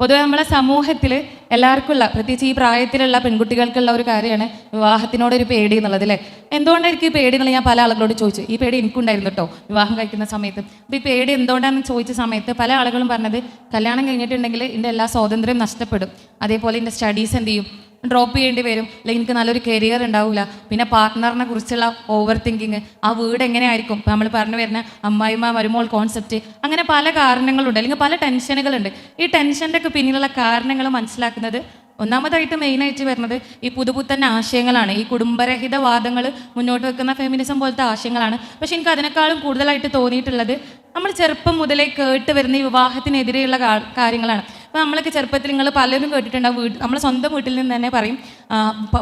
പൊതുവെ നമ്മളെ സമൂഹത്തിൽ എല്ലാവർക്കുള്ള, പ്രത്യേകിച്ച് ഈ പ്രായത്തിലുള്ള പെൺകുട്ടികൾക്കുള്ള ഒരു കാര്യമാണ് വിവാഹത്തിനോടൊരു പേടി എന്നുള്ളത് അല്ലേ. എന്തുകൊണ്ടായിരിക്കും ഈ പേടി എന്നുള്ളത് ഞാൻ പല ആളുകളോട് ചോദിച്ചു. ഈ പേടി എനിക്കുണ്ടായിരുന്നു കേട്ടോ വിവാഹം കഴിക്കുന്ന സമയത്ത്. അപ്പോൾ ഈ പേടി എന്തുകൊണ്ടാണെന്ന് ചോദിച്ച സമയത്ത് പല ആളുകളും പറഞ്ഞത്, കല്യാണം കഴിഞ്ഞിട്ടുണ്ടെങ്കിൽ എൻ്റെ എല്ലാ സ്വാതന്ത്ര്യം നഷ്ടപ്പെടും, അതേപോലെ എൻ്റെ സ്റ്റഡീസ് എന്ത് ചെയ്യും, ഡ്രോപ്പ് ചെയ്യേണ്ടി വരും, അല്ലെങ്കിൽ എനിക്ക് നല്ലൊരു കരിയർ ഉണ്ടാവില്ല, പിന്നെ പാർട്ട്ണറിനെ കുറിച്ചുള്ള ഓവർ തിങ്കിങ്, ആ വീട് എങ്ങനെയായിരിക്കും, ഇപ്പം നമ്മൾ പറഞ്ഞു വരുന്ന അമ്മായിമ്മ മരുമോൾ കോൺസെപ്റ്റ്, അങ്ങനെ പല കാരണങ്ങളുണ്ട്, അല്ലെങ്കിൽ പല ടെൻഷനുകളുണ്ട്. ഈ ടെൻഷൻ്റെ ഒക്കെ പിന്നിലുള്ള കാരണങ്ങൾ മനസ്സിലാക്കുന്നത് ഒന്നാമതായിട്ട് മെയിനായിട്ട് വരുന്നത് ഈ പുതുപുത്തൻ ആശയങ്ങളാണ്. ഈ കുടുംബരഹിത വാദങ്ങൾ മുന്നോട്ട് വെക്കുന്ന ഫെമിനിസം പോലത്തെ ആശയങ്ങളാണ്. പക്ഷെ എനിക്ക് അതിനേക്കാളും കൂടുതലായിട്ട് തോന്നിയിട്ടുള്ളത് നമ്മൾ ചെറുപ്പം മുതലേ കേട്ട് വരുന്ന ഈ വിവാഹത്തിനെതിരെയുള്ള കാര്യങ്ങളാണ്. അപ്പോൾ നമ്മളൊക്കെ ചെറുപ്പത്തിൽ നിങ്ങൾ പലരും കേട്ടിട്ടുണ്ടാവും, നമ്മളെ സ്വന്തം വീട്ടിൽ നിന്ന് തന്നെ പറയും,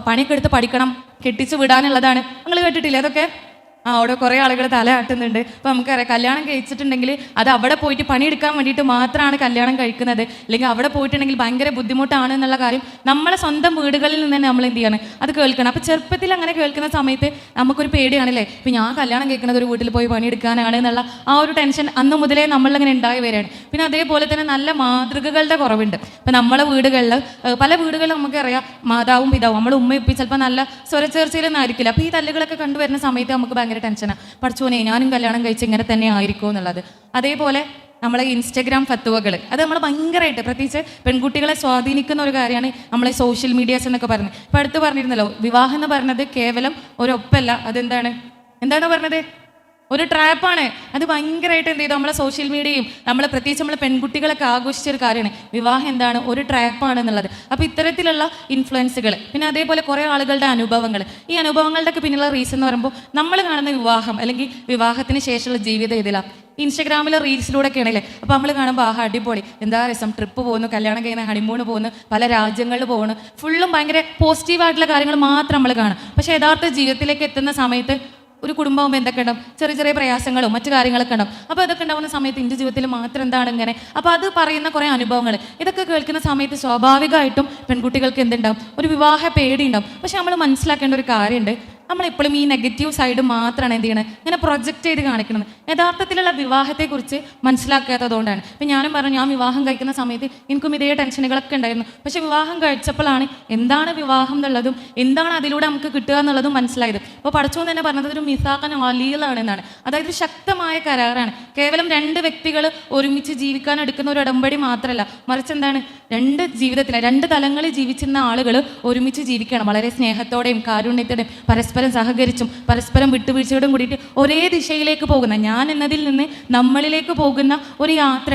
പണിയൊക്കെ എടുത്ത് പഠിക്കണം, കെട്ടിച്ച് വിടാനുള്ളതാണ്. നിങ്ങൾ കേട്ടിട്ടില്ലേ അതൊക്കെ? അവിടെ കുറേ ആളുകൾ തലയാട്ടുന്നുണ്ട്. അപ്പോൾ നമുക്കറിയാം, കല്യാണം കഴിച്ചിട്ടുണ്ടെങ്കിൽ അത് അവിടെ പോയിട്ട് പണിയെടുക്കാൻ വേണ്ടിയിട്ട് മാത്രമാണ് കല്യാണം കഴിക്കുന്നത്, അല്ലെങ്കിൽ അവിടെ പോയിട്ടുണ്ടെങ്കിൽ ഭയങ്കര ബുദ്ധിമുട്ടാണ് എന്നുള്ള കാര്യം നമ്മളെ സ്വന്തം വീടുകളിൽ നിന്ന് തന്നെ നമ്മൾ എന്ത് ചെയ്യണം, അത് കേൾക്കണം. അപ്പോൾ ചെറുപ്പത്തിൽ അങ്ങനെ കേൾക്കുന്ന സമയത്ത് നമുക്കൊരു പേടിയാണല്ലേ, ഇപ്പോൾ ഞാൻ കല്യാണം കഴിക്കുന്നത് ഒരു വീട്ടിൽ പോയി പണിയെടുക്കാനാണ് എന്നുള്ള ആ ഒരു ടെൻഷൻ അന്ന് മുതലേ നമ്മളിങ്ങനെ ഉണ്ടായി വരികയാണ്. പിന്നെ അതേപോലെ തന്നെ നല്ല മാതൃകകളുടെ കുറവുണ്ട്. ഇപ്പം നമ്മളെ വീടുകളിൽ, പല വീടുകളിലും നമുക്കറിയാം മാതാവും പിതാവും, നമ്മൾ ഉമ്മയൊപ്പി ചിലപ്പോൾ നല്ല സ്വരച്ചേർച്ചയിലൊന്നും ആയിരിക്കില്ല. അപ്പോൾ ഈ തല്ലുകളൊക്കെ കണ്ടുവരുന്ന സമയത്ത് നമുക്ക് ഭയങ്കര ടെൻഷനാണ്, പഠിച്ചോനെ ഞാനും കല്യാണം കഴിച്ച് ഇങ്ങനെ തന്നെ ആയിരിക്കും എന്നുള്ളത്. അതേപോലെ നമ്മളെ ഇൻസ്റ്റഗ്രാം ഫത്വകൾ, അത് നമ്മൾ ഭയങ്കരമായിട്ട്, പ്രത്യേകിച്ച് പെൺകുട്ടികളെ സ്വാധീനിക്കുന്ന ഒരു കാര്യമാണ് നമ്മളെ സോഷ്യൽ മീഡിയാസ് എന്നൊക്കെ പറഞ്ഞത്. ഇപ്പം അടുത്ത് പറഞ്ഞിരുന്നല്ലോ, വിവാഹം എന്ന് പറഞ്ഞത് കേവലം ഒരൊപ്പല്ല, എന്താണ് പറഞ്ഞത്, ഒരു ട്രാപ്പാണ്. അത് ഭയങ്കരമായിട്ട് എന്ത് ചെയ്തു നമ്മളെ സോഷ്യൽ മീഡിയയും നമ്മൾ പ്രത്യേകിച്ച് നമ്മൾ പെൺകുട്ടികളൊക്കെ ആഘോഷിച്ചൊരു കാര്യമാണ്. വിവാഹം എന്താണ്, ഒരു ട്രാപ്പാണ് എന്നുള്ളത്. അപ്പോൾ ഇത്തരത്തിലുള്ള ഇൻഫ്ലുവൻസുകൾ, പിന്നെ അതേപോലെ കുറേ ആളുകളുടെ അനുഭവങ്ങൾ, ഈ അനുഭവങ്ങളുടെ ഒക്കെ പിന്നിലുള്ള റീസൺ എന്ന് പറയുമ്പോൾ നമ്മൾ കാണുന്ന വിവാഹം അല്ലെങ്കിൽ വിവാഹത്തിന് ശേഷമുള്ള ജീവിതം ഇതിലാണ്. ഇൻസ്റ്റഗ്രാമിലെ റീൽസിലൂടെ ഒക്കെ ആണല്ലേ. അപ്പോൾ നമ്മൾ കാണുമ്പോൾ അടിപൊളി, എന്താ രസം, ട്രിപ്പ് പോകുന്നു, കല്യാണം കഴിയുന്ന ഹണിമൂണ് പോകുന്നു, പല രാജ്യങ്ങളിൽ പോകുന്നു, ഫുള്ളും ഭയങ്കര പോസിറ്റീവായിട്ടുള്ള കാര്യങ്ങൾ മാത്രം നമ്മൾ കാണും. പക്ഷേ യഥാർത്ഥ ജീവിതത്തിലേക്ക് എത്തുന്ന സമയത്ത് ഒരു കുടുംബമാകുമ്പോൾ എന്തൊക്കെ ഉണ്ടാവും, ചെറിയ ചെറിയ പ്രയാസങ്ങളും മറ്റു കാര്യങ്ങളൊക്കെ ഉണ്ടാവും. അപ്പോൾ അതൊക്കെ ഉണ്ടാകുന്ന സമയത്ത് എൻ്റെ ജീവിതത്തിൽ മാത്രം എന്താണ് ഇങ്ങനെ, അപ്പോൾ അത് പറയുന്ന കുറേ അനുഭവങ്ങൾ, ഇതൊക്കെ കേൾക്കുന്ന സമയത്ത് സ്വാഭാവികമായിട്ടും പെൺകുട്ടികൾക്ക് എന്തുണ്ടാവും, ഒരു വിവാഹ പേടി ഉണ്ടാവും. പക്ഷെ നമ്മൾ മനസ്സിലാക്കേണ്ട ഒരു കാര്യമുണ്ട്, നമ്മളെപ്പോഴും ഈ നെഗറ്റീവ് സൈഡ് മാത്രമാണ് എന്ത് ചെയ്യണത്, ഇങ്ങനെ പ്രൊജക്റ്റ് ചെയ്ത് കാണിക്കുന്നത്. യഥാർത്ഥത്തിലുള്ള വിവാഹത്തെക്കുറിച്ച് മനസ്സിലാക്കാത്തതുകൊണ്ടാണ്. ഇപ്പം ഞാനും പറഞ്ഞു, ഞാൻ വിവാഹം കഴിക്കുന്ന സമയത്ത് എനിക്കും ഇതേ ടെൻഷനുകളൊക്കെ ഉണ്ടായിരുന്നു. പക്ഷെ വിവാഹം കഴിച്ചപ്പോഴാണ് എന്താണ് വിവാഹം എന്നുള്ളതും എന്താണ് അതിലൂടെ നമുക്ക് കിട്ടുക എന്നുള്ളതും മനസ്സിലായത്. അപ്പോൾ പഠിച്ചോന്ന് തന്നെ പറഞ്ഞത് ഒരു മിസാഖൻ അലീലാണ് എന്നാണ്. അതായത് ശക്തമായ കരാറാണ്. കേവലം രണ്ട് വ്യക്തികൾ ഒരുമിച്ച് ജീവിക്കാൻ എടുക്കുന്ന ഒരു ഉടമ്പടി മാത്രമല്ല, മറിച്ച് എന്താണ്, രണ്ട് തലങ്ങളിൽ ജീവിച്ചിരുന്ന ആളുകൾ ഒരുമിച്ച് ജീവിക്കണം, വളരെ സ്നേഹത്തോടെയും കാരുണ്യത്തോടെയും പരസ്പരം സഹകരിച്ചും പരസ്പരം വിട്ടുവീഴ്ചയോടും കൂടിയിട്ട് ഒരേ ദിശയിലേക്ക് പോകുന്ന, ഞാൻ എന്നതിൽ നിന്ന് നമ്മളിലേക്ക് പോകുന്ന ഒരു യാത്ര.